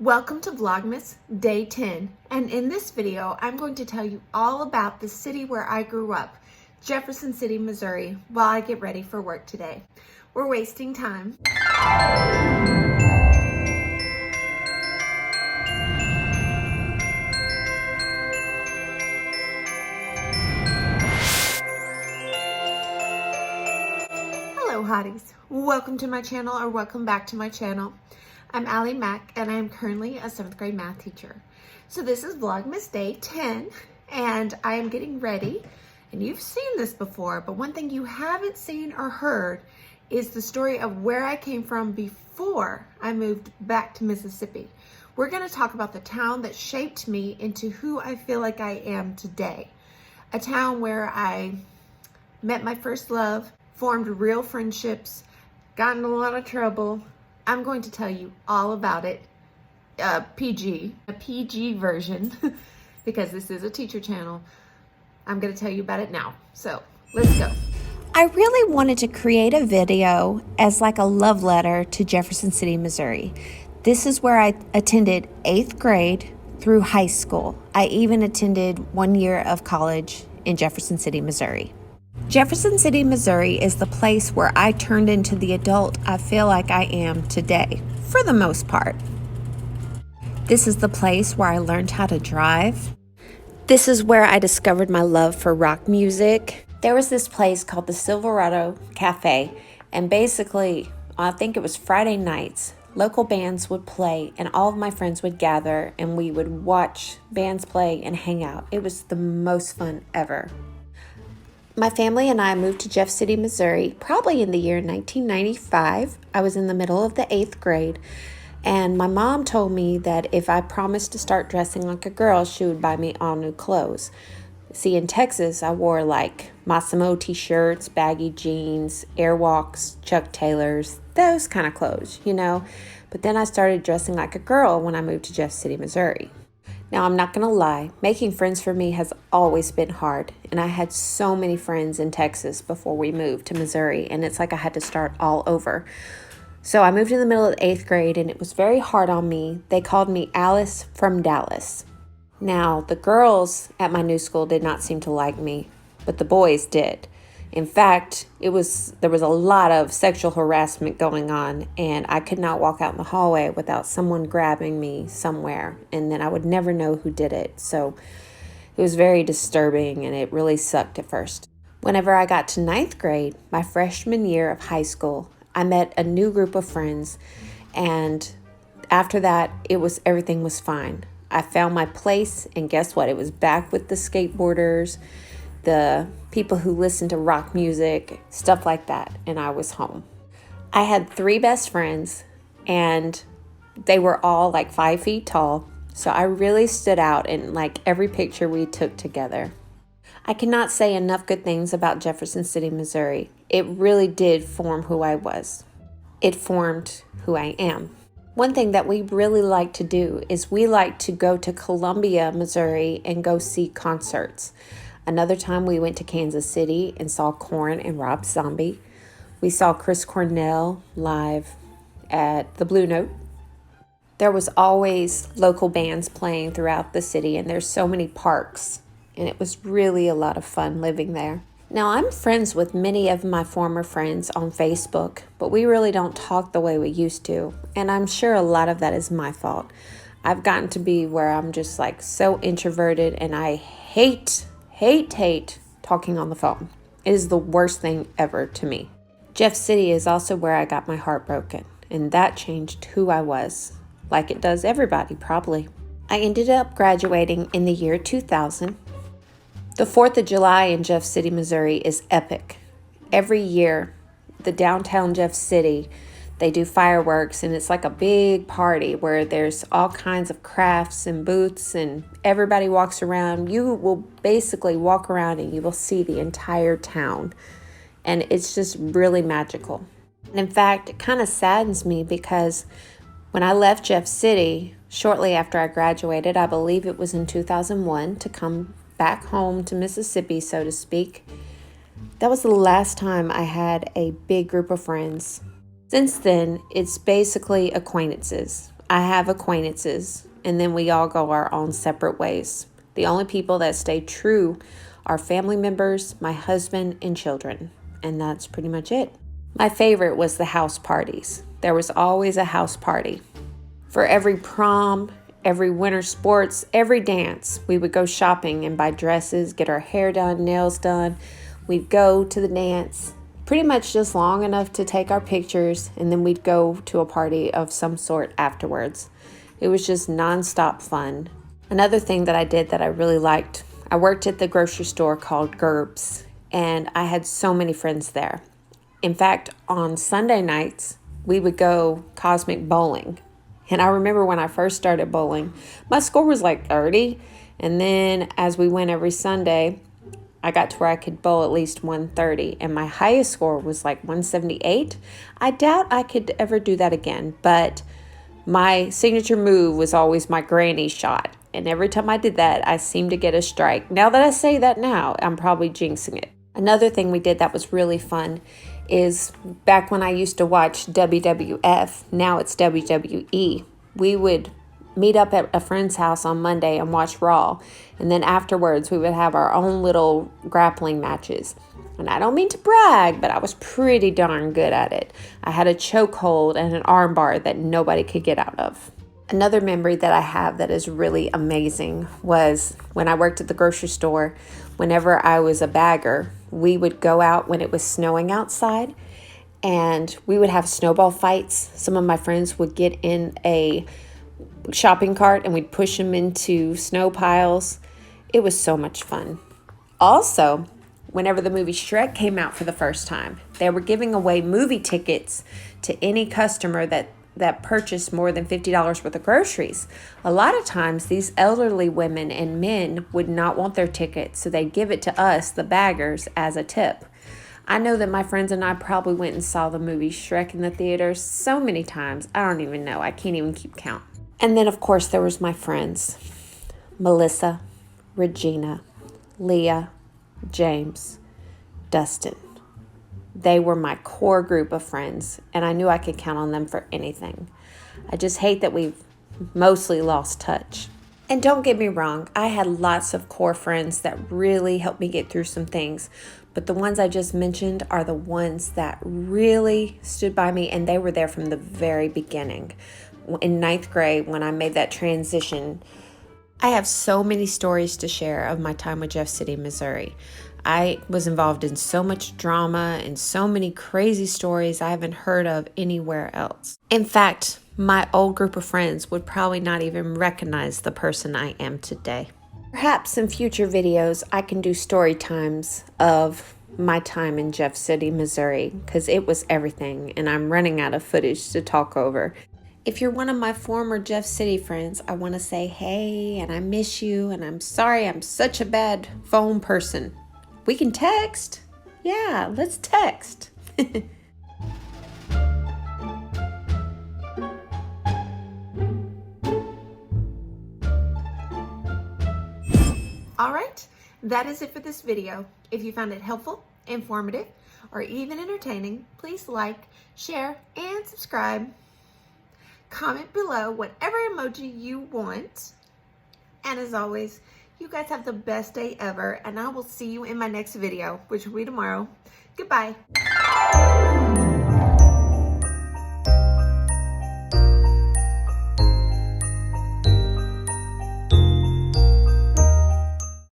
Welcome to Vlogmas Day 10, and in this video, I'm going to tell you all about the city where I grew up, Jefferson City, Missouri, while I get ready for work today. We're wasting time. Hello, Hotties. Welcome to my channel, or welcome back to my channel. I'm Ali Mack, and I am currently a 7th grade math teacher. So this is Vlogmas Day 10, and I am getting ready. And you've seen this before, but one thing you haven't seen or heard is the story of where I came from before I moved back to Mississippi. We're going to talk about the town that shaped me into who I feel like I am today. A town where I met my first love, formed real friendships, got in a lot of trouble. I'm going to tell you all about it, a PG version, because this is a teacher channel. I'm going to tell you about it now. So let's go. I really wanted to create a video as like a love letter to Jefferson City, Missouri. This is where I attended 8th grade through high school. I even attended 1 year of college in Jefferson City, Missouri. Jefferson City, Missouri is the place where I turned into the adult I feel like I am today, for the most part. This is the place where I learned how to drive. This is where I discovered my love for rock music. There was this place called the Silverado Cafe, and basically, I think it was Friday nights, local bands would play, and all of my friends would gather, and we would watch bands play and hang out. It was the most fun ever. My family and I moved to Jeff City, Missouri, probably in the year 1995. I was in the middle of the 8th grade, and my mom told me that if I promised to start dressing like a girl, she would buy me all new clothes. See, in Texas, I wore like Massimo t-shirts, baggy jeans, Airwalks, Chuck Taylors, those kind of clothes, you know. But then I started dressing like a girl when I moved to Jeff City, Missouri. Now, I'm not going to lie, making friends for me has always been hard, and I had so many friends in Texas before we moved to Missouri, and it's like I had to start all over. So I moved in the middle of the 8th grade, and it was very hard on me. They called me Alice from Dallas. Now, the girls at my new school did not seem to like me, but the boys did. In fact, there was a lot of sexual harassment going on, and I could not walk out in the hallway without someone grabbing me somewhere, and then I would never know who did it. So it was very disturbing, and it really sucked at first. Whenever I got to 9th grade, my freshman year of high school, I met a new group of friends, and after that, everything was fine. I found my place, and guess what? It was back with the skateboarders, the people who listen to rock music, stuff like that, and I was home. I had 3 best friends, and they were all like 5 feet tall, so I really stood out in like every picture we took together. I cannot say enough good things about Jefferson City, Missouri. It really did form who I was. It formed who I am. One thing that we really like to do is we like to go to Columbia, Missouri, and go see concerts. Another time we went to Kansas City and saw Korn and Rob Zombie. We saw Chris Cornell live at the Blue Note. There was always local bands playing throughout the city, and there's so many parks, and it was really a lot of fun living there. Now, I'm friends with many of my former friends on Facebook, but we really don't talk the way we used to, and I'm sure a lot of that is my fault. I've gotten to be where I'm just like so introverted, and I hate talking on the phone. It is the worst thing ever to me. Jeff City is also where I got my heart broken, and that changed who I was, like it does everybody probably. I ended up graduating in the year 2000. The 4th of July in Jeff City, Missouri is epic. Every year, the downtown Jeff City, they do fireworks, and it's like a big party where there's all kinds of crafts and booths, and everybody walks around. You will basically walk around and you will see the entire town, and it's just really magical. And in fact, it kind of saddens me because when I left Jeff City, shortly after I graduated, I believe it was in 2001, to come back home to Mississippi, so to speak, that was the last time I had a big group of friends. Since then, it's basically acquaintances. I have acquaintances, and then we all go our own separate ways. The only people that stay true are family members, my husband, and children, and that's pretty much it. My favorite was the house parties. There was always a house party. For every prom, every winter sports, every dance, we would go shopping and buy dresses, get our hair done, nails done. We'd go to the dance, pretty much just long enough to take our pictures, and then we'd go to a party of some sort afterwards. It was just nonstop fun. Another thing that I did that I really liked, I worked at the grocery store called Gerb's, and I had so many friends there. In fact, on Sunday nights, we would go cosmic bowling. And I remember when I first started bowling, my score was like 30. And then as we went every Sunday, I got to where I could bowl at least 130. And my highest score was like 178. I doubt I could ever do that again. But my signature move was always my granny shot. And every time I did that, I seemed to get a strike. Now that I say that now, I'm probably jinxing it. Another thing we did that was really fun is back when I used to watch WWF, now it's WWE, we would meet up at a friend's house on Monday and watch Raw. And then afterwards, we would have our own little grappling matches. And I don't mean to brag, but I was pretty darn good at it. I had a chokehold and an armbar that nobody could get out of. Another memory that I have that is really amazing was when I worked at the grocery store. Whenever I was a bagger, we would go out when it was snowing outside, and we would have snowball fights. Some of my friends would get in a shopping cart and we'd push them into snow piles. It was so much fun. Also, whenever the movie Shrek came out for the first time, they were giving away movie tickets to any customer that purchased more than $50 worth of groceries. A lot of times, these elderly women and men would not want their ticket, so they'd give it to us, the baggers, as a tip. I know that my friends and I probably went and saw the movie Shrek in the theaters so many times, I don't even know. I can't even keep count. And then, of course, there was my friends. Melissa, Regina, Leah, James, Dustin. They were my core group of friends, and I knew I could count on them for anything. I just hate that we've mostly lost touch. And don't get me wrong, I had lots of core friends that really helped me get through some things, but the ones I just mentioned are the ones that really stood by me, and they were there from the very beginning. In 9th grade, when I made that transition, I have so many stories to share of my time with Jeff City, Missouri. I was involved in so much drama and so many crazy stories I haven't heard of anywhere else. In fact, my old group of friends would probably not even recognize the person I am today. Perhaps in future videos, I can do story times of my time in Jeff City, Missouri, because it was everything, and I'm running out of footage to talk over. If you're one of my former Jeff City friends, I want to say hey, and I miss you, and I'm sorry I'm such a bad phone person. We can text. Yeah, let's text. All right, that is it for this video. If you found it helpful, informative, or even entertaining, please like, share, and subscribe. Comment below whatever emoji you want. And as always, you guys have the best day ever, and I will see you in my next video, which will be tomorrow. Goodbye.